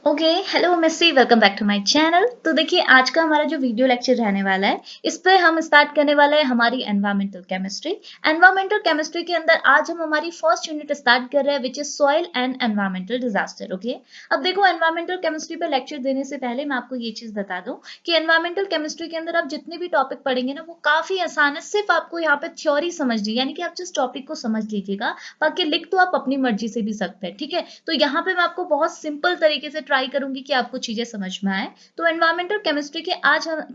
Okay, hello Missy, welcome back to my channel. तो देखिए, आज का हमारा जो वीडियो लेक्चर रहने वाला है, इस पे हम स्टार्ट करने वाले हैं हमारी एनवायरमेंटल केमिस्ट्री। एनवायरमेंटल केमिस्ट्री के अंदर आज हम हमारी फर्स्ट यूनिट स्टार्ट कर रहे हैं, which is soil and environmental disaster. Okay, अब देखो, एनवायरमेंटल केमिस्ट्री पे लेक्चर देने से पहले मैं आपको ये चीज बता दूं कि एनवायरमेंटल केमिस्ट्री के अंदर आप जितने भी टॉपिक पढ़ेंगे ना, वो काफी आसान है। सिर्फ आपको यहाँ पे थ्योरी समझनी है, यानी कि आप जिस टॉपिक को समझ लीजिएगा, बाकी लिख तो आप अपनी मर्जी से भी सकते हैं। ठीक है, तो यहाँ पे मैं आपको बहुत सिंपल तरीके से ट्राई करूंगी कि आपको चीजें समझ में आए। तो एनवायरमेंटल केमिस्ट्री के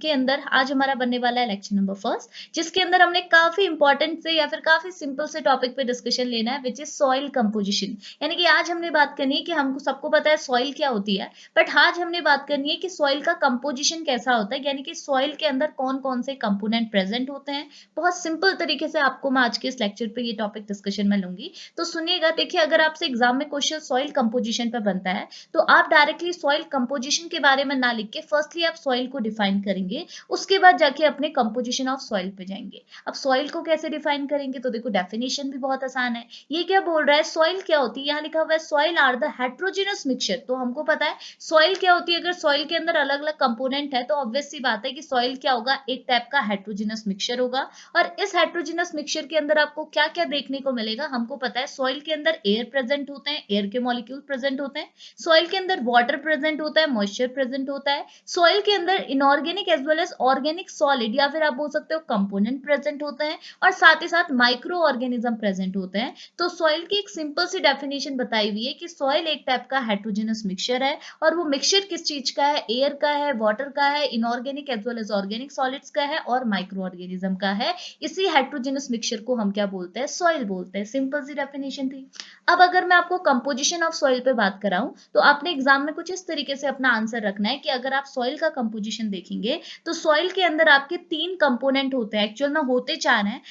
के अंदर आज हमारा बनने वाला है लेक्चर नंबर फर्स्ट, जिसके अंदर हमने काफी इंपॉर्टेंट से या फिर काफी सिंपल से टॉपिक पे डिस्कशन लेना है, विच इज सॉइल कंपोजिशन। यानी कि आज हमने बात करनी है कि हमको सबको पता है सॉइल क्या होती है, बट आज हमने बात करनी है कि सॉइल का कंपोजिशन कैसा होता है, यानी कि सॉइल के अंदर कौन कौन से कंपोनेंट प्रेजेंट होते हैं। बहुत सिंपल तरीके से आपको मैं आज के इस लेक्चर पे ये टॉपिक डिस्कशन में लूंगी। तो सुनिएगा, देखिए, अगर आपसे एग्जाम में क्वेश्चन सॉइल कंपोजिशन पे बनता है, तो आप डायरेक्टली सॉइल कंपोजिशन के बारे में ना लिख के फर्स्टली आप सॉइल को डिफाइन करेंगे, उसके बाद जाके अपने कंपोजिशन ऑफ सॉइल पे जाएंगे। अब सॉइल को कैसे डिफाइन करेंगे, तो देखो, डेफिनेशन भी बहुत आसान है। ये क्या बोल रहा है, सॉइल क्या होती है, यहाँ लिखा हुआ है soil are the heterogeneous mixture. तो हमको पता है सॉइल क्या होती है। अगर सॉइल के अंदर अलग अलग कंपोनेंट है, तो ऑब्वियस सी बात है कि सॉइल क्या होगा, एक टाइप का हेट्रोजेनस मिक्सचर होगा। और इस हेट्रोजेनस मिक्सचर के अंदर आपको क्या क्या देखने को मिलेगा, हमको पता है सॉइल के अंदर एयर प्रेजेंट होते हैं, एयर के मॉलिक्यूल प्रेजेंट होते हैं। सॉइल के अंदर वाटर प्रेजेंट होता है, मॉइस्चर प्रेजेंट होता है। सॉइल के अंदर inorganic as well as organic solid या फिर आप बोल सकते हो कंपोनेंट प्रेजेंट होते हैं, और साथ ही साथ माइक्रो ऑर्गेनिज्म प्रेजेंट होते हैं। तो सॉइल की एक सिंपल सी डेफिनेशन बताई हुई है कि सॉइल एक टाइप का हेट्रोजेनस मिक्सचर है, और वो मिक्सचर किस चीज का है, एयर का है, वाटर का है, inorganic as well as organic solids का है, और माइक्रो ऑर्गेनिज्म का है। इसी हेट्रोजेनस मिक्सचर को हम क्या बोलते हैं, सॉइल बोलते हैं। सिंपल सी डेफिनेशन थी। अब अगर मैं आपको कंपोजिशन ऑफ सॉइल पे बात कराऊं, तो आपने एग्जाम में कुछ इस तरीके से अपना आंसर रखना है कि अगर आप सॉइल का कंपोजिशन देखेंगे, तो सॉइल के अंदर आपके 3 कंपोनेंट होते हैं। एक्चुअल में होते 4 हैं,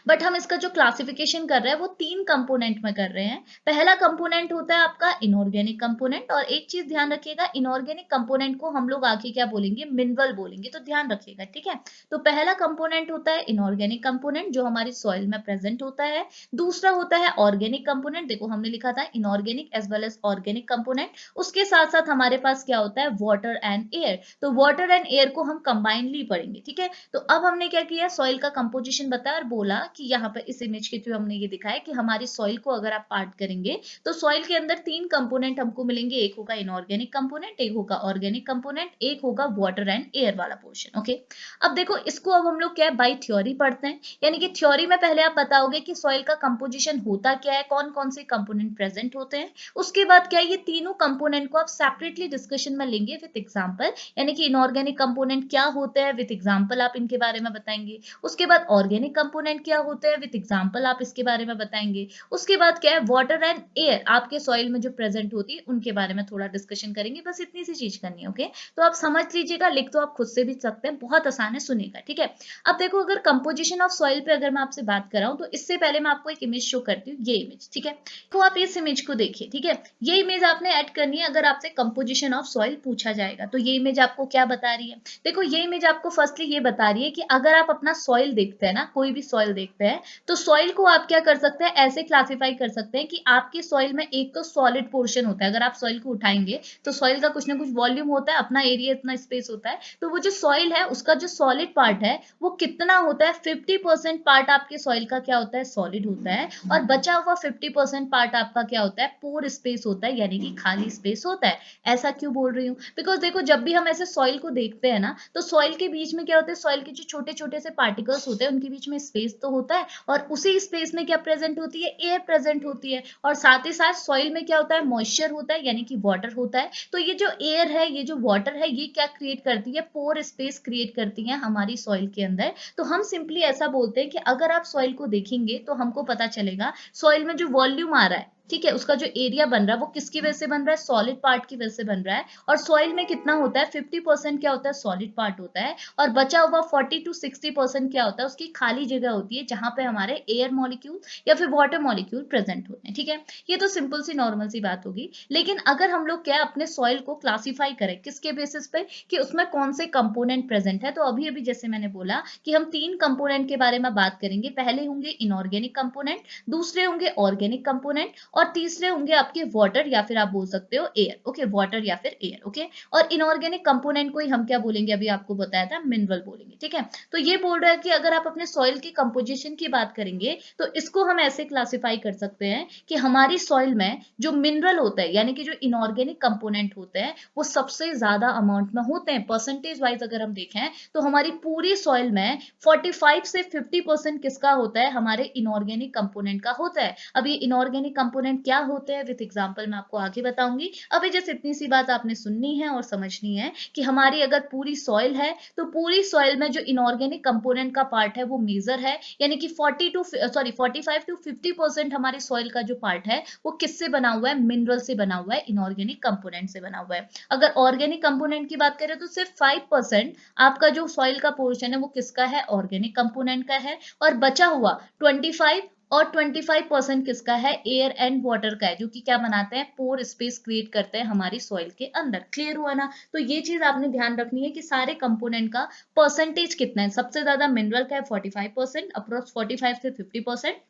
बट हम इसका जो क्लासिफिकेशन कर रहे हैं वो 3 कंपोनेंट में कर रहे हैं। पहला कंपोनेंट होता है आपका इनऑर्गेनिक कंपोनेंट, और एक चीज ध्यान रखिएगा, इनऑर्गेनिक कंपोनेंट को हम लोग आगे क्या बोलेंगे, मिनरल बोलेंगे, तो ध्यान रखिएगा। ठीक है, तो पहला कंपोनेंट होता है इनऑर्गेनिक कंपोनेंट, जो हमारी सॉइल में प्रेजेंट होता है। दूसरा होता है ऑर्गेनिक कंपोनेंट, देखो हमने लिखा था inorganic as well as organic component. उसके साथ साथ हमारे पास क्या होता है, वाटर एंड एयर। तो वाटर एंड एयर को हम कंबाइनली पढ़ेंगे। ठीक है, तो अब हमने क्या किया, सॉइल का कंपोजिशन बताया और बोला कि यहाँ पर इस इमेज के थ्रू हमने ये दिखाया कि हमारी सॉइल को अगर आप पार्ट करेंगे, तो सॉइल के अंदर 3 कंपोनेंट हमको मिलेंगे। एक होगा इनऑर्गेनिक कंपोनेंट, एक होगा ऑर्गेनिक कंपोनेंट, एक होगा वाटर एंड एयर वाला पोर्शन। ओके, अब देखो, इसको अब हम लोग क्या है, बाय थ्योरी पढ़ते हैं। यानी कि थ्योरी में पहले आप बताओगे कि सॉइल का कंपोजिशन होता क्या है, कौन कौन से कंपोनेंट प्रेजेंट होते हैं। उसके बाद क्या है, ये तीनों कंपोनेंट को आप सेपरेटली डिस्कशन में लेंगे विद एग्जांपल। यानी कि इनऑर्गेनिक कंपोनेंट क्या होते हैं, विद एग्जांपल आप इनके बारे में बताएंगे। उसके बाद ऑर्गेनिक कंपोनेंट क्या होते हैं, विद एग्जांपल आप इसके बारे में बताएंगे। उसके बाद क्या है, वाटर एंड एयर आपके सॉइल में जो प्रेजेंट होती है उनके बारे में थोड़ा डिस्कशन करेंगे। बस इतनी सी चीज करनी है। ओके, तो आप समझ लीजिएगा, लिख तो आप खुद से भी सकते हैं, बहुत आसान है, सुनिएगा। ठीक है, अब देखो, अगर कंपोजिशन ऑफ सॉइल पे अगर मैं आपसे बात कर रहा हूं, तो इससे पहले मैं आपको एक इमेज शो करती हूँ, ये इमेज। ठीक है, तो आप इस इमेज को देखिए। ठीक है, ये इमेज आपने ऐड करनी है अगर आपसे कंपोजिशन ऑफ सॉइल पूछा जाएगा। तो ये इमेज आपको क्या बता रही है, देखो, ये इमेज आपको फर्स्टली ये बता रही है कि अगर आप अपना सॉइल देखते हैं ना, कोई भी सॉइल देखते हैं, तो सॉइल को आप क्या कर सकते हैं, ऐसे क्लासिफाई कर सकते हैं कि आपके सॉइल में एक तो सॉलिड पोर्शन होता है। अगर आप सॉइल को उठाएंगे, तो सॉइल का कुछ ना कुछ वॉल्यूम होता है, अपना एरिया, इतना स्पेस होता है। तो वो जो सॉइल है, उसका जो सॉलिड पार्ट है, वो कितना होता है, 50% पार्ट आपके सॉइल का क्या होता है, सॉलिड होता है। और बचा हुआ 50% पार्ट आपका क्या होता है, पोर स्पेस होता है, यानी कि खाली स्पेस होता है। ऐसा क्यों बोल रही हूँ, बिकॉज देखो, जब भी हम ऐसे सॉइल को देखते हैं ना, तो सॉइल के बीच में क्या होता है, सॉइल के जो छोटे छोटे से पार्टिकल्स होते हैं, उनके बीच में स्पेस तो होता है, और उसी स्पेस में क्या प्रेजेंट होती है, एयर प्रेजेंट होती है। और साथ ही साथ सॉइल में क्या होता है, मॉइस्चर होता है, यानी कि वाटर होता है। तो ये जो एयर है, ये जो वाटर है, ये क्या क्रिएट करती है, पोर स्पेस क्रिएट करती है हमारी सॉइल के अंदर। तो हम सिंपली ऐसा बोलते हैं कि अगर आप सॉइल को देखेंगे, तो हमको पता चलेगा सॉइल में जो वॉल्यूम आ रहा है, ठीक है, उसका जो एरिया बन रहा है, वो किसकी वजह से बन रहा है, सॉलिड पार्ट की वजह से बन रहा है। और सॉइल में कितना होता है, 50% क्या होता है, सॉलिड पार्ट होता है, और बचा हुआ 40 to 60% क्या होता है, उसकी खाली जगह होती है, जहां पे हमारे एयर मॉलिक्यूल या फिर वाटर मॉलिक्यूल प्रेजेंट होते हैं। ठीक है, ये तो सिंपल सी नॉर्मल सी बात होगी। लेकिन अगर हम लोग क्या अपने सॉइल को क्लासीफाई करें, किसके बेसिस पे, कि उसमें कौन से कंपोनेंट प्रेजेंट है, तो अभी अभी जैसे मैंने बोला कि हम 3 कंपोनेंट के बारे में बात करेंगे। पहले होंगे इनऑर्गेनिक कंपोनेंट, दूसरे होंगे ऑर्गेनिक कंपोनेंट, और तीसरे होंगे आपके वाटर या फिर आप बोल सकते हो एयर, ओके, वाटर या फिर एयर, ओके। और इनऑर्गेनिक कंपोनेंट को ही हम क्या बोलेंगे, अभी आपको बताया था, मिनरल बोलेंगे, ठीक है। तो ये बोल रहा है कि अगर आप अपने सॉइल की कंपोजिशन की बात करेंगे तो इसको हम ऐसे क्लासिफाई कर सकते हैं कि हमारी सॉइल में जो मिनरल होता है यानी कि जो इनऑर्गेनिक कंपोनेंट होते हैं वो सबसे ज्यादा अमाउंट में होते हैं। परसेंटेज वाइज अगर हम देखें तो हमारी पूरी सॉइल में 45 से 50% किसका होता है, हमारे इनऑर्गेनिक कंपोनेंट का होता है। अब ये इनऑर्गेनिक कंपोनेंट क्या होते हैं विद एग्जांपल मैं आपको आगे बताऊंगी। अभी जस्ट इतनी सी बात आपने सुननी है और समझनी है कि हमारी अगर पूरी सॉइल है तो पूरी सॉइल में जो इनऑर्गेनिक कंपोनेंट का पार्ट है वो मेजर है, यानी कि 45 टू 50% हमारे सॉइल का जो पार्ट है वो किससे बना हुआ है, मिनरल से बना हुआ है, इनऑर्गेनिक कंपोनेंट से बना हुआ है। अगर ऑर्गेनिक कंपोनेंट की बात करें तो सिर्फ 5% आपका जो सॉइल का पोर्शन है वो किसका है, ऑर्गेनिक कंपोनेंट का है। और बचा हुआ 25% किसका है, एयर एंड वाटर का है, जो कि क्या बनाते हैं, पोर स्पेस क्रिएट करते हैं हमारी सॉइल के अंदर। क्लियर हुआ ना। तो ये चीज आपने ध्यान रखनी है कि सारे कंपोनेंट का परसेंटेज कितना है। सबसे ज्यादा मिनरल का है 45%, अप्रोक्स 45 से 50%।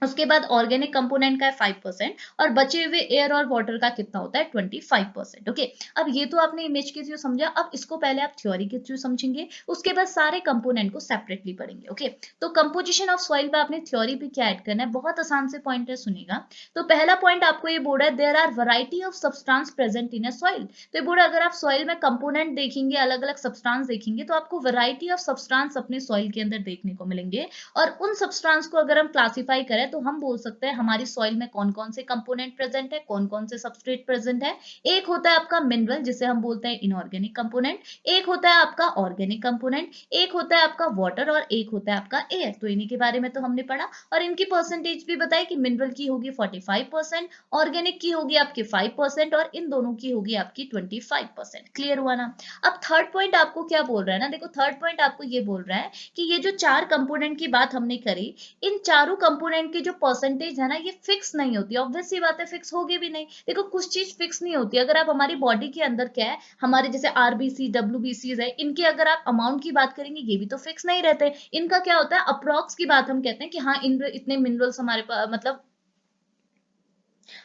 उसके बाद ऑर्गेनिक कंपोनेंट का है 5% और बचे हुए एयर और वाटर का कितना होता है, 25%, ओके। अब ये तो आपने इमेज के थ्रू समझा, अब इसको पहले आप थ्योरी के थ्रू समझेंगे, उसके बाद सारे कंपोनेंट को सेपरेटली पढ़ेंगे, ओके। तो कंपोजिशन ऑफ सॉइल पे आपने थ्योरी पे क्या ऐड करना है, बहुत आसान से पॉइंट है, सुनिएगा। तो पहला पॉइंट आपको ये बोल रहा है there are variety of substance present in a soil. तो ये बोल रहा है अगर आप सॉइल में कंपोनेंट देखेंगे, अलग अलग सब्सटेंस देखेंगे, तो आपको वैरायटी ऑफ सब्सटेंस अपने सॉइल के अंदर देखने को मिलेंगे। और उन सब्सटेंस को अगर हम क्लासिफाई करें तो हम बोल सकते हैं हमारी सॉइल में कौन कौन से कंपोनेंट प्रेजेंट है, कौन कौन से सबस्ट्रेट प्रेजेंट है। एक होता है आपका मिनरल जिसे हम बोलते हैं इनऑर्गेनिक कंपोनेंट, एक होता है आपका ऑर्गेनिक कंपोनेंट, एक होता है आपका वाटर और एक होता है आपका एयर। तो इन्हीं के बारे में तो हमने पढ़ा और इनकी परसेंटेज भी बताई कि मिनरल की होगी 45%, ऑर्गेनिक की होगी आपकी 5% और इन दोनों की होगी आपकी 25%। क्लियर हुआ ना। अब थर्ड पॉइंट आपको क्या बोल रहा है ना, देखो थर्ड पॉइंट आपको ये बोल रहा है कि ये जो चार कंपोनेंट की बात हमने करी, इन चारों कंपोनेंट की जो परसेंटेज है ना ये फिक्स नहीं होती। ऑब्वियस सी बात है, फिक्स होगी भी नहीं। देखो कुछ चीज फिक्स नहीं होती। अगर आप हमारी बॉडी के अंदर क्या है, हमारे जैसे आरबीसी डब्ल्यूबीसी है, इनके अगर आप अमाउंट की बात करेंगे ये भी तो फिक्स नहीं रहते। इनका क्या होता है, अप्रॉक्स की बात हम कहते हैं कि हाँ इन इतने मिनरल्स हमारे पास, मतलब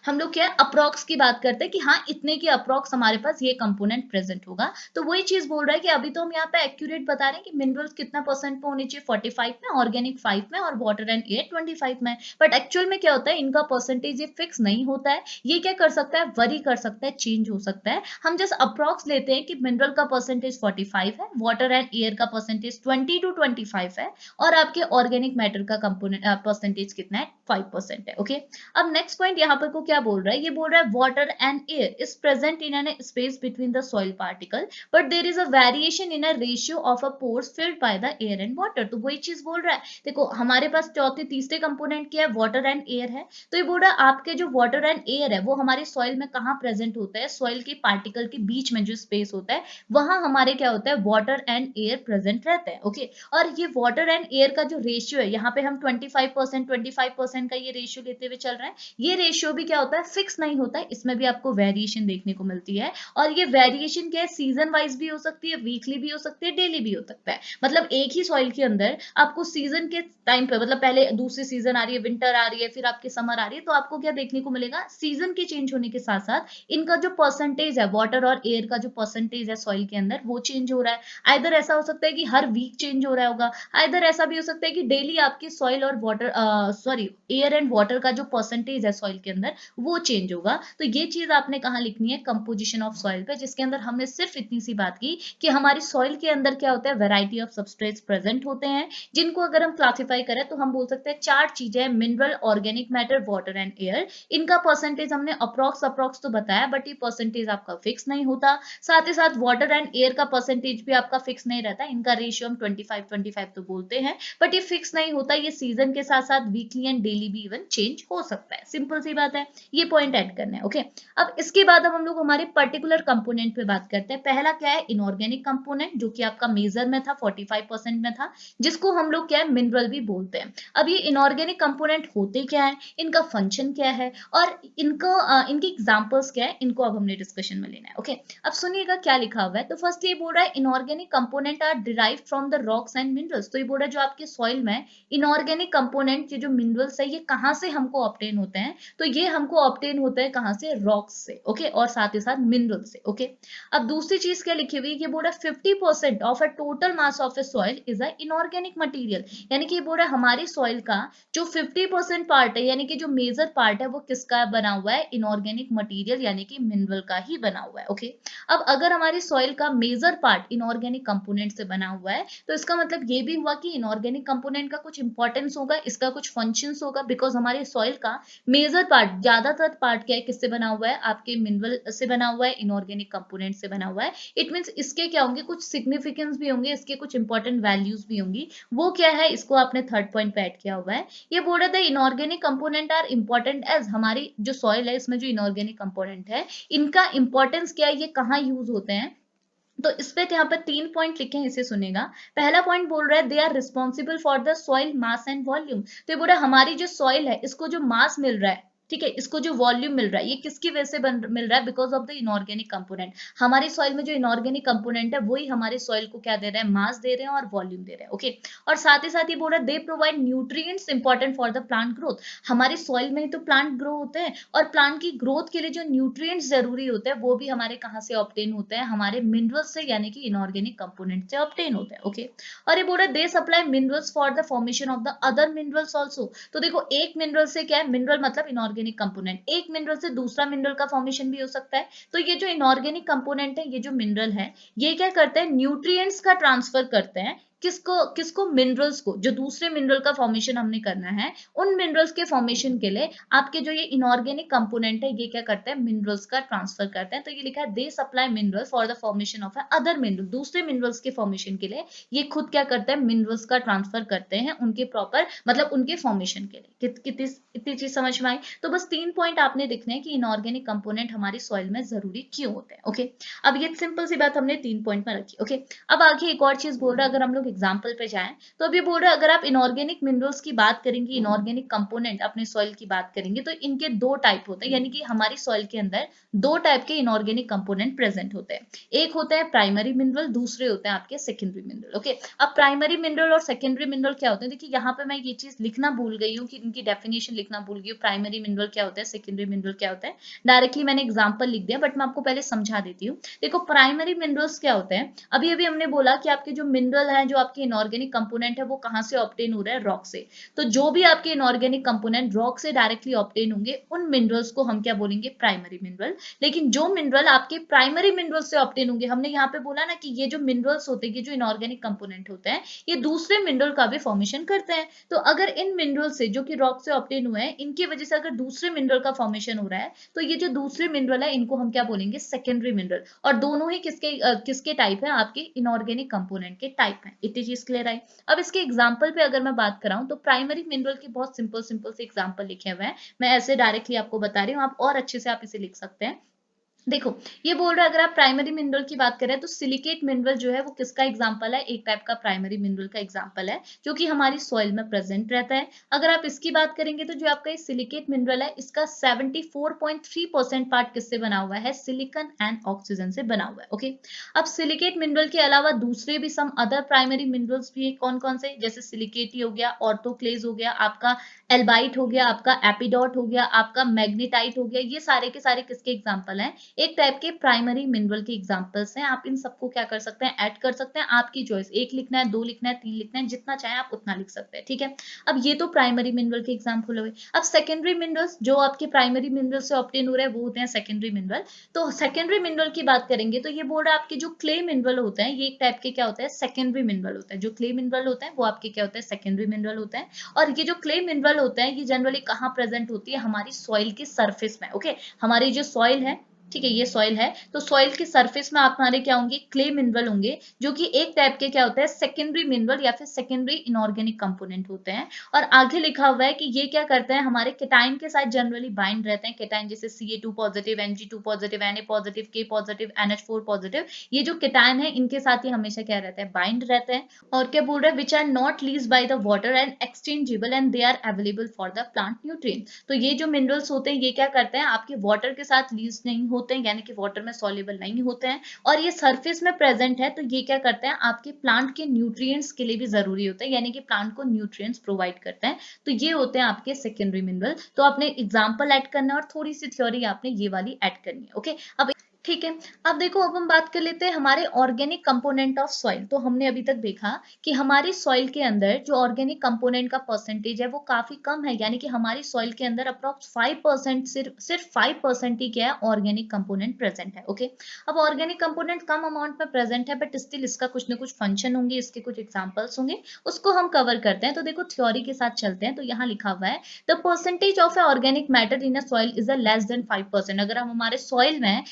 हम लोग क्या अप्रॉक्स की बात करते हैं कि हाँ इतने की अप्रॉक्स हमारे पास ये कंपोनेंट प्रेजेंट होगा। तो वही चीज बोल रहा है कि अभी तो हम यहाँ पे एक्यूरेट बता रहे हैं कि मिनरल्स कितना परसेंट पे होने चाहिए, 45 में, ऑर्गेनिक 5 में और वाटर एंड एयर 25 में। बट एक्चुअल में क्या होता है, इनका परसेंटेज ये फिक्स नहीं होता है। ये क्या कर सकता है, वरी कर सकता है, चेंज हो सकता है। हम जस्ट अप्रॉक्स लेते हैं कि मिनरल का परसेंटेज 45 है, वाटर एंड एयर का परसेंटेज 20 to 25 है और आपके ऑर्गेनिक मैटर का कंपोनेंट परसेंटेज कितना है, 5% है, ओके। अब नेक्स्ट पॉइंट यहाँ पर को क्या बोल रहा है, ये बोल रहा है water and air is present in an space between the soil particle but there is a variation in a ratio of a pores filled by the air and water. तो वही चीज बोल रहा है, देखो हमारे पास चौथे तीसरे कंपोनेंट क्या है, वाटर एंड एयर है। तो ये बोल रहा है आपके जो वाटर एंड एयर है वो हमारी सॉइल में कहाँ प्रेजेंट होता है, सॉइल के पार्टिकल के बीच में जो स्पेस होता है वहां हमारे क्या होता है, वाटर एंड एयर प्रेजेंट रहते हैं, ओके। और ये वाटर एंड एयर का जो रेशियो है, यहाँ पे हम 25% का ये रेशियो लेते हुए चल रहे हैं। ये रेशियो भी क्या होता है, फिक्स नहीं होता है, इसमें भी आपको वेरिएशन देखने को मिलती है। और ये वेरिएशन क्या है, सीजन वाइज भी हो सकती है, वीकली भी हो सकती है, डेली भी हो सकता है। मतलब एक ही सॉइल के अंदर आपको सीजन के टाइम पे, मतलब पहले दूसरी सीजन आ रही है, विंटर आ रही है, फिर आपकी समर आ रही है, तो आपको क्या देखने को मिलेगा, सीजन के चेंज होने के साथ साथ इनका जो परसेंटेज है, वाटर और एयर का जो परसेंटेज है सॉइल के अंदर वो चेंज हो रहा है। आइदर ऐसा हो सकता है कि हर वीक चेंज हो रहा होगा, आइदर ऐसा भी हो सकता है कि डेली आपकी सॉइल और water sorry air and water का जो परसेंटेज है सॉइल के अंदर वो चेंज होगा। तो ये चीज आपने कहाँ लिखनी है, कंपोजिशन ऑफ सॉइल पे, जिसके अंदर हमने सिर्फ इतनी सी बात की कि हमारी सॉइल के अंदर क्या होता है, वैरायटी ऑफ सबस्ट्रेट्स प्रेजेंट होते हैं, जिनको अगर हम क्लासिफाई करें तो हम बोल सकते हैं चार चीजें, mineral, organic matter, water and air. इनका परसेंटेज हमने अप्रॉक्स तो बताया, बट ये परसेंटेज आपका फिक्स नहीं होता। साथ ही साथ वाटर एंड एयर का परसेंटेज भी आपका फिक्स नहीं रहता, इनका रेशियो हम 25-25 तो बोलते हैं, बट ये फिक्स नहीं होता, ये सीजन के साथ साथ वीकली एंड डेली भी इवन चेंज हो सकता है। सिंपल सी बात है, ये पॉइंट ऐड करना है, ओके। अब इसके बाद हम लोग हमारे पर्टिकुलर कंपोनेंट पे बात करते हैं। पहला क्या है, इनऑर्गेनिक कंपोनेंट, जो कि आपका मेजर में था, 45% में था, जिसको हम लोग क्या है, मिनरल भी बोलते हैं। अब ये इनऑर्गेनिक कंपोनेंट होते क्या है, इनका फंक्शन क्या है और इनको इनके एग्जांपल्स क्या है, इनको अब हमने डिस्कशन में लेना है, ओके। अब सुनिएगा क्या लिखा हुआ है। तो फर्स्ट ये बोल रहा है inorganic component are derived from the rocks and minerals. तो ये बोल रहा है जो आपके सॉइल में इनऑर्गेनिक कंपोनेंट, ये जो मिनरल्स है, ये कहाँ से हमको ऑब्टेन होते हैं। तो ये ये हमको ऑब्टेन होता है कहाँ से, रॉक्स से, ओके, और साथ ही साथ मिनरल से, ओके। अब दूसरी चीज क्या लिखी हुई, ये बोल रहा है 50% of a total mass of a soil is a inorganic material, यानी कि ये बोल रहा है हमारी सॉइल का जो 50% पार्ट है, यानी कि जो मेजर पार्ट है, वो किसका बना हुआ है, इनऑर्गेनिक मटेरियल यानी कि मिनरल का ही बना हुआ है, ओके। अब अगर हमारी सॉइल का मेजर पार्ट इनऑर्गेनिक कंपोनेंट से बना हुआ है, तो इसका मतलब ये भी हुआ कि इनऑर्गेनिक कंपोनेंट का कुछ इंपॉर्टेंस होगा, इसका कुछ फंक्शंस होगा, बिकॉज हमारे सॉइल का मेजर पार्ट, ज्यादातर पार्ट क्या है, किससे बना हुआ है, आपके मिनरल से बना हुआ है, इनऑर्गेनिक कंपोनेंट से बना हुआ है। इट मींस इसके क्या होंगे, कुछ सिग्निफिकेंस भी होंगे, इसके कुछ इंपॉर्टेंट वैल्यूज भी होंगी। वो क्या है, इसको आपने थर्ड पॉइंट पे ऐड किया हुआ है। ये बोल रहा था inorganic component are important as, हमारी जो सॉइल है इसमें जो इनऑर्गेनिक कंपोनेंट है, इनका इंपॉर्टेंस क्या है, ये कहाँ यूज होते हैं। तो इस पे यहाँ पे 3 पॉइंट लिखे हैं, इसे सुनेगा। पहला पॉइंट बोल रहा है they are responsible for the soil mass and volume. तो ये बोल रहा है हमारी जो सॉइल है, इसको जो मास मिल रहा है, ठीक है, इसको जो वॉल्यूम मिल रहा है, ये किसकी वजह से मिल रहा है, because of the inorganic component. हमारी सॉइल में जो इनऑर्गेनिक कंपोनेंट है, वही हमारे सॉइल को क्या दे रहे हैं, मास दे रहे हैं और वॉल्यूम दे रहे हैं, ओके। और साथ ही साथ ये बोल रहा है they provide nutrients important for the plant growth. हमारी सॉइल में ही तो प्लांट ग्रो होते हैं, और प्लांट की ग्रोथ के लिए जो न्यूट्रिएंट्स जरूरी होते हैं, वो भी हमारे कहाँ से ऑब्टेन होते हैं, हमारे मिनरल्स से, यानी कि इनऑर्गेनिक कंपोनेंट से ऑब्टेन होते हैं, ओके। और ये बोल रहा है they supply minerals for the formation of the other minerals also. तो देखो, एक मिनरल से क्या है, मिनरल मतलब इनऑर्गेनिक कंपोनेंट, एक मिनरल से दूसरा मिनरल का फॉर्मेशन भी हो सकता है। तो ये जो इनऑर्गेनिक कंपोनेंट है, ये जो मिनरल है, ये क्या करते हैं, न्यूट्रिएंट्स का ट्रांसफर करते हैं, किसको किसको, मिनरल्स को। जो दूसरे मिनरल का फॉर्मेशन हमने करना है, उन मिनरल्स के फॉर्मेशन के लिए आपके जो ये इनऑर्गेनिक कंपोनेंट है, ये क्या करते हैं, मिनरल्स का ट्रांसफर करते हैं। तो ये लिखा है they supply minerals for the formation of other mineral, दूसरे मिनरल्स के फॉर्मेशन के लिए ये खुद क्या करते हैं, मिनरल्स का ट्रांसफर करते हैं, उनके प्रॉपर मतलब उनके फॉर्मेशन के लिए। कितनी इतनी चीज समझ में आई। तो बस 3 पॉइंट आपने लिखने हैं कि इनऑर्गेनिक कंपोनेंट हमारी सॉइल में जरूरी क्यों होते हैं, ओके। अब ये सिंपल सी बात हमने 3 पॉइंट में रखी, ओके। अब आगे एक और चीज बोल रहा है, अगर हम लोग एग्जाम्पल पे जाएं, तो अभी बोल रहा है अगर आप इनऑर्गेनिक मिनरल्स की बात करेंगे, इनऑर्गेनिक कंपोनेंट अपने सॉइल की बात करेंगे, तो इनके 2 टाइप होते हैं, यानी कि हमारी सॉइल के अंदर 2 टाइप के इनऑर्गेनिक कंपोनेंट प्रेजेंट होते हैं। एक होता है प्राइमरी मिनरल, दूसरे होते हैं आपके सेकेंडरी मिनरल, ओके। अब प्राइमरी मिनरल और सेकेंडरी मिनरल क्या होते हैं, देखिए यहाँ पे मैं ये चीज लिखना भूल गई हूँ कि इनकी डेफिनेशन लिखना भूल गई हूँ, प्राइमरी मिनरल क्या होता है, सेकेंडरी मिनरल क्या होता है। डायरेक्टली मैंने एग्जाम्पल लिख दिया, बट मैं आपको पहले समझा देती हूँ। देखो, प्राइमरी मिनरल्स क्या होते हैं, अभी अभी हमने बोला कि आपके जो मिनरल है, जो आपके इनऑर्गेनिक कंपोनेंट है, वो कहाँ से ऑब्टेन हो रहा है, रॉक से। तो जो भी आपके इनऑर्गेनिक कंपोनेंट रॉक से डायरेक्टली ऑब्टेन होंगे, उन मिनरल्स को हम क्या बोलेंगे, प्राइमरी मिनरल। लेकिन जो मिनरल आपके प्राइमरी मिनरल से ऑब्टेन होंगे, हमने यहाँ पे बोला ना कि ये जो मिनरल्स होते हैं, ये जो इनऑर्गेनिक कंपोनेंट होते हैं, ये दूसरे मिनरल का भी फॉर्मेशन करते हैं। तो अगर इन मिनरल से, जो कि रॉक से ऑब्टेन हुए हैं, इनकी वजह से अगर दूसरे मिनरल का फॉर्मेशन हो रहा है, तो ये जो दूसरे मिनरल है, इनको हम क्या बोलेंगे, सेकेंडरी मिनरल। और दोनों ही किसके टाइप है, आपके इनऑर्गेनिक कंपोनेंट के टाइप है। इतनी चीज क्लियर आई। अब इसके एग्जाम्पल पे अगर मैं बात कराऊं, तो प्राइमरी मिनरल के बहुत सिंपल सिंपल से एग्जाम्पल लिखे हुए हैं, मैं ऐसे डायरेक्टली आपको बता रही हूँ, आप और अच्छे से आप इसे लिख सकते हैं। देखो, ये बोल रहा है अगर आप प्राइमरी मिनरल की बात करें, तो सिलिकेट मिनरल जो है वो किसका एग्जांपल है, एक टाइप का प्राइमरी मिनरल का एग्जांपल है, जो कि हमारी सॉइल में प्रेजेंट रहता है। अगर आप इसकी बात करेंगे, तो जो आपका ये सिलिकेट मिनरल है, इसका 74.3% पार्ट किससे बना हुआ है, सिलिकॉन एंड ऑक्सीजन से बना हुआ है, ओके। अब सिलिकेट मिनरल के अलावा दूसरे भी सम अदर प्राइमरी मिनरल्स भी है, कौन कौन से, जैसे सिलिकेट हो गया, ऑर्थोक्लेज हो गया, आपका एल्बाइट हो गया, आपका एपिडॉट हो गया, आपका मैग्नेटाइट हो गया, ये सारे के सारे किसके एग्जांपल हैं, एक टाइप के प्राइमरी मिनरल के एग्जांपल्स हैं। आप इन सबको क्या कर सकते हैं, ऐड कर सकते हैं, आपकी चॉइस, एक लिखना है, 2 लिखना है, 3 लिखना है, जितना चाहे आप उतना लिख सकते हैं, ठीक है। अब ये तो प्राइमरी मिनरल के एग्जांपल हुए। अब सेकेंडरी मिनरल्स जो आपके प्राइमरी मिनरल से ऑब्टेन हो रहे हैं, वो होते हैं सेकेंडरी मिनरल। तो सेकेंडरी मिनरल की बात करेंगे, तो ये बोल रहा है आपके जो क्ले मिनरल होते हैं, ये एक टाइप के क्या होता है, सेकेंडरी मिनरल होता है। जो क्ले मिनरल होते हैं, वो आपके क्या होते हैं, सेकेंडरी मिनरल होते हैं। और ये जो क्ले मिनरल होते हैं, ये जनरली कहाँ प्रेजेंट होती है, हमारी सॉइल के सरफेस में, ओके। हमारी जो सॉइल है, ठीक है, ये सॉइल है, तो सॉइल के सरफेस में आप हमारे क्या होंगे, क्ले मिनरल होंगे, जो कि एक टाइप के क्या होता है, सेकेंडरी मिनरल या फिर सेकेंडरी इनऑर्गेनिक कंपोनेंट होते हैं। और आगे लिखा हुआ है कि ये क्या करते हैं, हमारे केटाइन के साथ जनरली बाइंड रहते हैं। केटाइन जैसे Ca2 positive, Mg2 positive, Na positive, K positive, NH4 positive, ये जो केटाइन है, इनके साथ ही हमेशा क्या रहता है, बाइंड रहते हैं। और क्या बोल रहे हैं, which are not leached by the water and exchangeable and they are available for the plant nutrient. तो ये जो मिनरल्स होते हैं, ये क्या करते हैं, आपके वाटर के साथ लीज नहीं होते होते हैं, यानी कि वाटर में सॉल्युबल नहीं होते हैं, और ये सरफेस में प्रेजेंट है, तो ये क्या करते हैं, आपके प्लांट के न्यूट्रिएंट्स के लिए भी जरूरी होते हैं, यानी कि प्लांट को न्यूट्रिएंट्स प्रोवाइड करते हैं। तो ये होते हैं आपके सेकेंडरी मिनरल। तो आपने एग्जाम्पल ऐड करना है और थोड़ी सी थ्योरी आपने ये वाली ऐड करनी है। ओके, अब ठीक है, अब देखो, अब हम बात कर लेते हैं हमारे ऑर्गेनिक कंपोनेंट ऑफ सॉइल। तो हमने अभी तक देखा कि हमारी सॉइल के अंदर जो ऑर्गेनिक कंपोनेंट का परसेंटेज है वो काफी कम है, यानी कि हमारी सॉइल के अंदर अप्रोक्स 5%, सिर्फ 5% ही क्या है, ऑर्गेनिक कंपोनेंट प्रेजेंट है। ओके, अब ऑर्गेनिक कंपोनेंट कम अमाउंट में प्रेजेंट है, बट स्टिल इसका कुछ ना कुछ फंक्शन होंगे, इसके कुछ एग्जाम्पल्स होंगे, उसको हम कवर करते हैं। तो देखो, थ्योरी के साथ चलते हैं। तो यहाँ लिखा हुआ है, the percentage of A organic matter in a soil is a less than 5%। अगर हम हमारे सॉइल में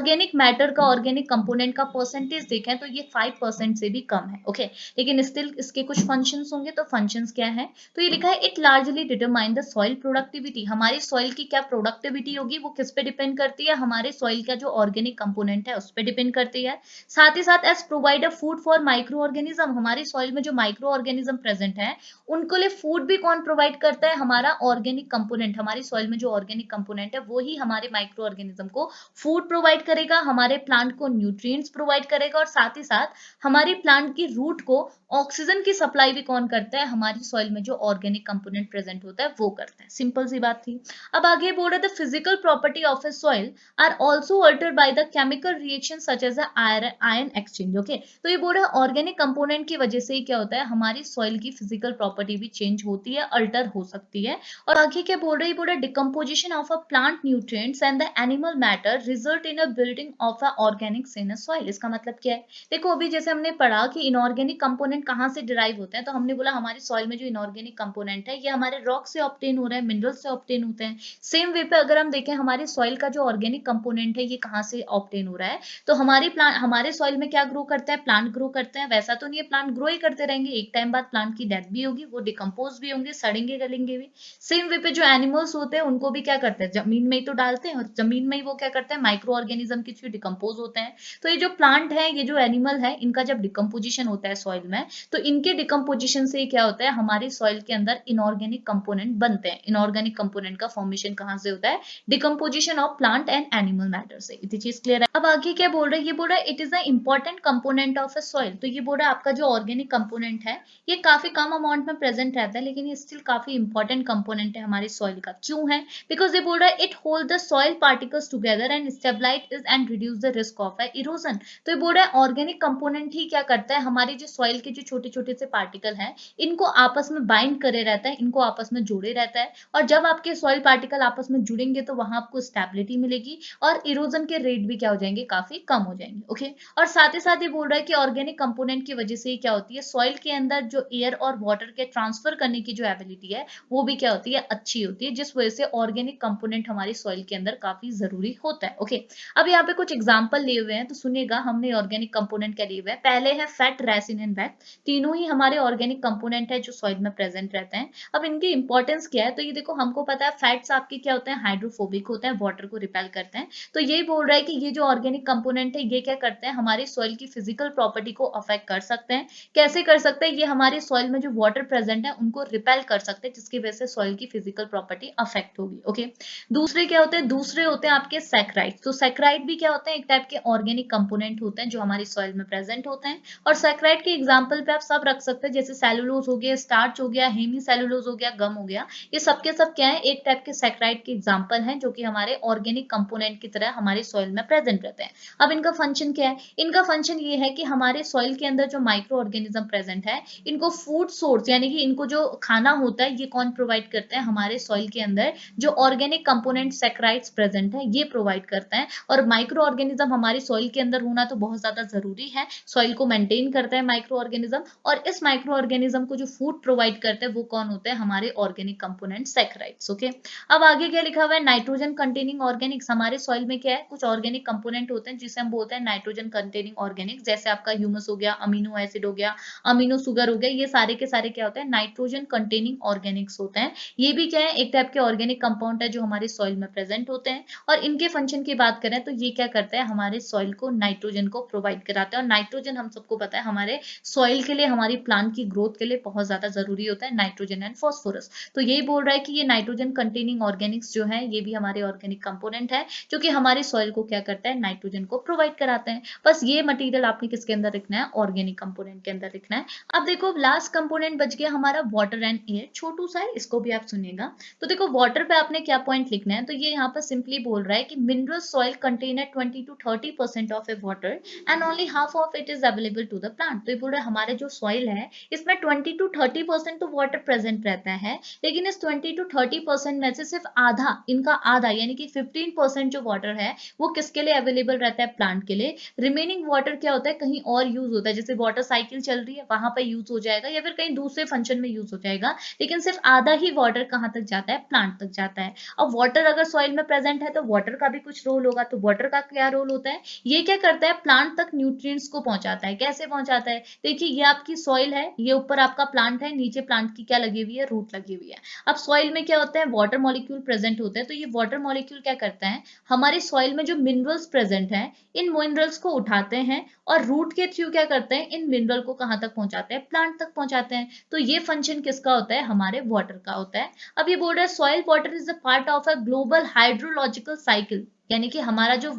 ऑर्गेनिक मैटर का, ऑर्गेनिक कंपोनेंट का परसेंटेज देखें तो ये 5% से भी कम है। ओके, लेकिन स्टिल इसके कुछ फंक्शंस होंगे। तो फंक्शंस क्या है, तो ये लिखा है, it largely determine the soil productivity. हमारी सॉइल की क्या प्रोडक्टिविटी होगी, वो किस पे डिपेंड करती है, हमारे सॉइल का जो ऑर्गेनिक कंपोनेंट है उस पे डिपेंड करती है। साथ ही साथ as provide a food for microorganism, हमारी सॉइल में जो माइक्रो ऑर्गेनिज्म प्रेजेंट है उनको लिए फूड भी कौन प्रोवाइड करता है, हमारा ऑर्गेनिक कंपोनेंट। हमारी सॉइल में जो ऑर्गेनिक कंपोनेंट है वो ही हमारे माइक्रो ऑर्गेनिज्म को फूड प्रोवाइड करेगा, हमारे प्लांट को न्यूट्रिएंट्स प्रोवाइड करेगा, और साथ ही साथ हमारी प्लांट की रूट को ऑक्सीजन की सप्लाई भी कौन करता है, हमारी सॉइल में जो ऑर्गेनिक कंपोनेंट प्रेजेंट होता है वो करता है। सिंपल सी बात थी। अब आगे बोल रहे थे, physical property of a soil are also altered by the chemical reaction such as ion exchange. Okay, तो ये बोल रहा है ऑर्गेनिक कंपोनेंट की वजह से ही क्या होता है, हमारी सॉइल की फिजिकल प्रॉपर्टी भी चेंज होती है, अल्टर हो सकती है। और आगे क्या बोल रहे हैं, बोल रहे decomposition of a plant nutrients and the animal matter result in a building of a organic in a soil. इसका मतलब क्या है, देखो अभी जैसे हमने पढ़ा कि इनऑर्गेनिक कंपोनेंट कहाँ से डिराइव होते हैं, तो हमने बोला हमारी सॉइल में जो इनऑर्गेनिक कंपोनेंट है ये हमारे रॉक से ऑब्टेन हो रहा है, मिनरल से ऑब्टेन होते हैं। सेम वे पे अगर हम देखें हमारी सॉइल का जो ऑर्गेनिक कंपोनेंट है ये कहाँ से ऑब्टेन हो रहा है, तो हमारे सॉइल में क्या ग्रो करता है, प्लांट ग्रो करते हैं। वैसा तो नहीं है, प्लांट ग्रो ही करते रहेंगे, एक टाइम बाद प्लांट की डेथ भी होगी, वो डिकम्पोज भी होंगे, सड़ेंगे गलेंगे भी। सेम वे पे जो एनिमल्स होते हैं उनको भी क्या करते हैं, जमीन में ही तो डालते हैं, और जमीन में ही वो क्या करते हैं, माइक्रो ऑर्गेनिज्म के थ्रू डिकम्पोज होते हैं। तो ये जो प्लांट है, ये जो एनिमल है, इनका जब डिकम्पोजिशन होता है सॉइल में, तो इनके डिकम्पोजिशन से क्या होता है, हमारी सॉइल के अंदर इनऑर्गेनिक कंपोनेंट बनते हैं। इनऑर्गेनिक कंपोनेंट का फॉर्मेशन कहाँ से होता है, decomposition of plant and animal matter से। इतनी चीज क्लियर है। अब आगे क्या बोल रहे हैं, ये बोल रहा है it is the important component of a soil. तो ये बोल रहा है आपका जो ऑर्गेनिक कंपोनेंट है ये काफी कम अमाउंट में प्रेजेंट रहता है, लेकिन ये स्टिल काफी इंपॉर्टेंट कंपोनेंट है हमारी सॉइल का। क्यों है, बिकॉज ये बोल रहा है it hold the soil particles together and stabilize and reduce the risk of erosion. तो ये बोल रहा है ऑर्गेनिक कंपोनेंट ही क्या करता है, हमारी जो सॉइल के जो छोटे छोटे से पार्टिकल हैं इनको आपस में बाइंड करे रहता है, इनको आपस में जोड़े रहता है, और जब आपके सॉइल पार्टिकल आपस में जुड़ेंगे तो वहां आपको स्टेबिलिटी मिलेगी और इरोजन के रेट भी क्या हो जाएंगे, काफी कम हो जाएंगे। ओके, और साथ ही साथ ये बोल रहा है कि ऑर्गेनिक कंपोनेंट की वजह से क्या होती है, सॉइल के अंदर जो एयर और वाटर के ट्रांसफर करने की जो एबिलिटी है वो भी क्या होती है, अच्छी होती है, जिस वजह से ऑर्गेनिक कंपोनेंट हमारी सॉइल के अंदर काफी जरूरी होता है। ओके, अब यहाँ पे कुछ एग्जाम्पल लिए हुए हैं, तो सुनिएगा। हमने ऑर्गेनिक कंपोनेंट क्या लिए हुए हैं, पहले है फैट, रेसिन एंड वैक्स। तीनों ही हमारे ऑर्गेनिक कंपोनेंट है जो सॉइल में प्रेजेंट रहते हैं। अब इनकी इंपॉर्टेंस क्या है, तो ये देखो हमको पता है फैट्स आपके क्या होते हैं, हाइड्रोफोबिक होते हैं, वाटर को रिपेल करते हैं। तो यही बोल रहा है कि ये जो ऑर्गेनिक कंपोनेंट है ये क्या करते हैं, हमारी सॉइल की फिजिकल प्रॉपर्टी को अफेक्ट कर सकते हैं। कैसे कर सकते हैं, ये हमारी सॉइल में जो वाटर प्रेजेंट है उनको रिपेल कर सकते हैं, जिसकी वजह से सॉइल की फिजिकल प्रॉपर्टी अफेक्ट होगी। ओके, दूसरे क्या होते हैं, दूसरे होते हैं आपके सैक्राइड। तो सैक्राइड भी क्या होते हैं, एक टाइप के ऑर्गेनिक कंपोनेंट होते हैं जो हमारी सॉइल में प्रेजेंट होते हैं। और सैक्राइड के एग्जाम्पल पे आप सब रख सकते हैं, जैसे सेलुलोज हो गया, स्टार्च हो गया, हेमी सेलुलोज हो गया, गम हो गया। ये सब के सब क्या है, एक टाइप के सैक्राइड के एग्जाम्पल हैं जो कि हमारे ऑर्गेनिक कंपोनेंट की तरह हमारे सॉइल में प्रेजेंट रहते हैं। अब इनका फंक्शन क्या है, इनका फंक्शन ये है कि हमारे सॉइल के अंदर जो माइक्रो ऑर्गेनिज्म प्रेजेंट है इनको फूड सोर्स, यानी कि इनको जो खाना होता है ये कौन प्रोवाइड करता है, हमारे सॉइल के अंदर जो ऑर्गेनिक कंपोनेंट सैक्राइड्स प्रेजेंट है ये प्रोवाइड करता है। और माइक्रो ऑर्गेनिज्म हमारी सॉइल के अंदर होना तो बहुत ज्यादा जरूरी है, सॉइल को मेंटेन करता है माइक्रो ऑर्गेनिज्म, और इस माइक्रो ऑर्गेनिज्म को जो फूड प्रोवाइड करते हैं वो कौन होते हैं, हमारे ऑर्गेनिक कंपोनेंट सैक्राइड्स। ओके, अब आगे क्या लिखा हुआ है, नाइट्रोजन कंटेनिंग ऑर्गेनिक्स। हमारे सॉइल में क्या है, कुछ ऑर्गेनिक कंपोनेंट होते हैं जिसे हम बोलते हैं नाइट्रोजन कंटेनिंग ऑर्गेनिक्स, जैसे आपका ह्यूमस हो गया, अमीनो एसिड हो गया, अमीनो शुगर हो गया, ये सारे के सारे क्या होते हैं, नाइट्रोजन कंटेनिंग ऑर्गेनिक्स होते हैं। ये भी क्या है, एक टाइप के ऑर्गेनिक कंपाउंड है जो हमारे सॉइल में प्रेजेंट होते हैं। और इनके फंक्शन की बात करें तो ये क्या करता है, हमारे सॉइल को नाइट्रोजन को प्रोवाइड कराते हैं। और नाइट्रोजन हम सबको पता है हमारे सॉइल के लिए, हमारी प्लांट की ग्रोथ के लिए बहुत ज्यादा जरूरी होता है, नाइट्रोजन एंड फॉस्फोरस। तो यही बोल रहा है कि ये नाइट्रोजन कंटेनिंग ऑर्गेनिक्स जो है ये भी हमारे ऑर्गेनिक कंपोनेंट है जो कि हमारी सॉइल को क्या करता है, नाइट्रोजन को प्रोवाइड कराते हैं। बस ये मटेरियल आपने किसके अंदर लिखना है, ऑर्गेनिक कंपोनेंट के अंदर लिखना है। अब देखो लास्ट कंपोनेंट बच गया हमारा वाटर एंड एयर, छोटू सा है, इसको भी आप सुनिएगा। तो देखो वाटर पे आपने क्या पॉइंट लिखना है, तो ये यहाँ पर सिंपली बोल रहा है कि mineral soil contain 20 to 30% of a water and only half of it is available to the plant. तो ये बोल रहा है हमारे जो सॉइल है इसमें 20 to 30% तो वाटर प्रेजेंट रहता है, लेकिन इस 20 to 30% में से सिर्फ आधा, इनका आधा यानी कि 15% जो वाटर है वो किसके लिए अवेलेबल रहता है, प्लांट के लिए। रिमेनिंग वाटर क्या होता है, कहीं और यूज होता है, जैसे वाटर साइकिल चल रही है वहां पर यूज हो जाएगा या फिर कहीं दूसरे फंक्शन में यूज हो जाएगा, लेकिन सिर्फ आधा ही वाटर कहाँ तक जाता है, प्लांट तक जाता है। अब वाटर अगर सॉइल में प्रेजेंट है तो वाटर का भी कुछ रोल होगा, तो वाटर का क्या रोल होता है, ये क्या करता है, प्लांट तक न्यूट्रिएंट्स को पहुंचाता है। कैसे पहुंचाता है, देखिए ये आपकी सॉइल है, ये ऊपर आपका प्लांट है, नीचे प्लांट की क्या लगी हुई है, रूट लगी हुई है। अब सॉइल में क्या होता है, वाटर मॉलिक्यूल प्रेजेंट होते हैं, तो ये वाटर मॉलिक्यूल क्या करता है, हमारी सॉइल में जो मिनरल्स प्रेजेंट है इन मिनरल्स को उठाते हैं और रूट के थ्रू क्या करते हैं, इन मिनरल को कहां तक पहुंचाते हैं, प्लांट तक पहुंचाते हैं। तो ये फंक्शन किसका होता है, हमारे वाटर का होता है। अब ये बोल रहा है soil water is a part of a global hydrological cycle, यानी कि हमारा जो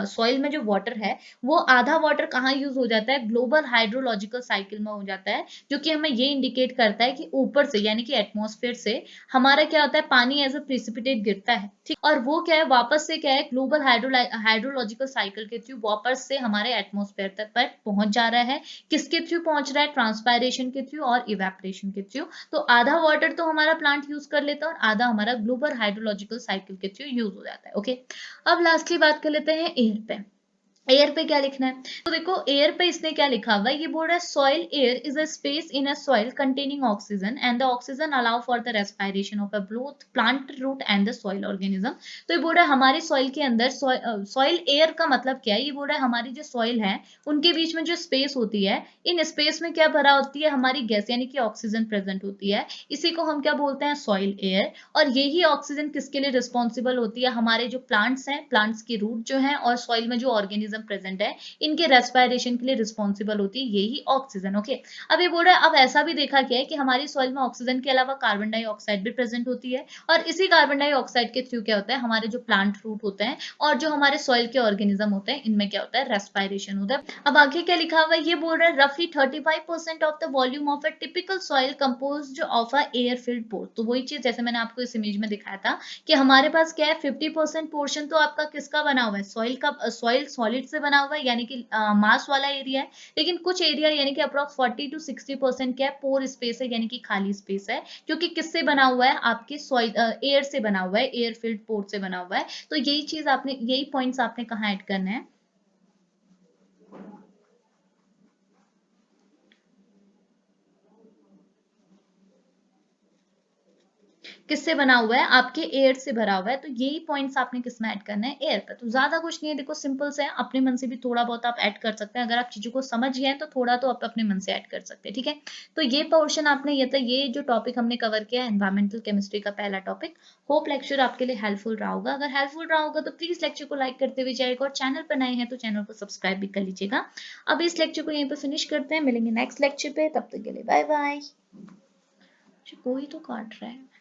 सॉइल में जो वाटर है वो आधा वाटर कहाँ यूज हो जाता है, ग्लोबल हाइड्रोलॉजिकल साइकिल में हो जाता है, जो कि हमें ये इंडिकेट करता है कि ऊपर से यानी कि एटमॉस्फेयर से हमारा क्या होता है, पानी एज अ प्रिसिपिटेट गिरता है, ठीक, और वो क्या है, वापस से क्या है, ग्लोबल हाइड्रोलॉजिकल साइकिल के थ्रू वापस से हमारे एटमॉस्फेयर तक पर पहुंच जा रहा है। किसके थ्रू पहुंच रहा है, ट्रांसपायरेशन के थ्रू और इवेपोरेशन के थ्रू। तो आधा वाटर तो हमारा प्लांट यूज कर लेता है और आधा हमारा ग्लोबल हाइड्रोलॉजिकल साइकिल के थ्रू यूज हो जाता है। ओके, अब लास्टली बात कर लेते हैं एयर पे। एयर पे क्या लिखना है, तो देखो एयर पे इसने क्या लिखा हुआ है, ये बोल रहा है soil air is a space in a soil containing oxygen and the oxygen allow for the respiration of a both plant root and the soil organism. तो ये बोल रहा है हमारी सॉइल के अंदर, सॉइल एयर का मतलब क्या है, ये बोल रहा है हमारी जो सॉइल है उनके बीच में जो स्पेस होती है, इन स्पेस में क्या भरा होती है, हमारी गैस यानी कि ऑक्सीजन प्रेजेंट होती है, इसी को हम क्या बोलते हैं, सॉइल एयर। और यही ऑक्सीजन किसके लिए रिस्पॉन्सिबल होती है, हमारे जो प्लांट्स हैं, प्लांट्स की रूट जो है और सॉइल में जो ऑर्गेनिज्म प्रेजेंट है इनके रेस्पिरेशन के लिए रिस्पॉन्सिबल होती है यही ऑक्सीजन। ओके, अब ये बोल रहा है अब ऐसा भी देखा गया है कि हमारी सॉइल में ऑक्सीजन के अलावा कार्बन डाइऑक्साइड भी प्रेजेंट होती है, और इसी कार्बन डाइऑक्साइड के थ्रू क्या होता है, हमारे जो प्लांट रूट होते हैं और जो हमारे सॉइल के ऑर्गेनिज्म होते हैं इनमें क्या होता है, रेस्पिरेशन होता है। अब आगे क्या लिखा हुआ है, ये बोल रहा है रफली 35% of the volume of a typical soil composed of a air filled pore. तो वही चीज जैसे मैंने आपको इस इमेज में दिखाया था कि हमारे पास क्या है, 50% पोर्शन तो आपका किसका बना हुआ है, सॉइल का, सॉइल सॉलिड से बना हुआ है यानी कि मास वाला एरिया है, लेकिन कुछ एरिया यानी कि अप्रॉक्स 40 to 60% क्या है, पोर स्पेस है यानी कि खाली स्पेस है, जो कि किससे बना हुआ है, आपके सॉइल एयर से बना हुआ है, एयर फिल्ड पोर से बना हुआ है। तो यही चीज आपने, यही पॉइंट्स आपने कहाँ ऐड करना है, किससे बना हुआ है, आपके एयर से भरा हुआ है। तो यही पॉइंट्स आपने किसमें ऐड करना है, एयर पर। तो ज्यादा कुछ नहीं है, देखो सिंपल से है, अपने मन से भी थोड़ा बहुत आप ऐड कर सकते हैं, अगर आप चीजों को समझ गए तो थोड़ा तो आप अपने मन से ऐड कर सकते हैं, ठीक है। तो ये पोर्शन आपने, ये था, ये जो टॉपिक हमने कवर किया एनवायरमेंटल केमिस्ट्री का पहला टॉपिक। होप लेक्चर आपके लिए हेल्पफुल रहा होगा, अगर हेल्पफुल रहा होगा तो प्लीज लेक्चर को लाइक करते हुए जाएगा, और चैनल पर नए हैं तो चैनल को सब्सक्राइब भी कर लीजिएगा। अब इस लेक्चर को यहीं पर फिनिश करते हैं, मिलेंगे नेक्स्ट लेक्चर पे, तब तक के लिए बाय बाय। कोई तो काट रहा है।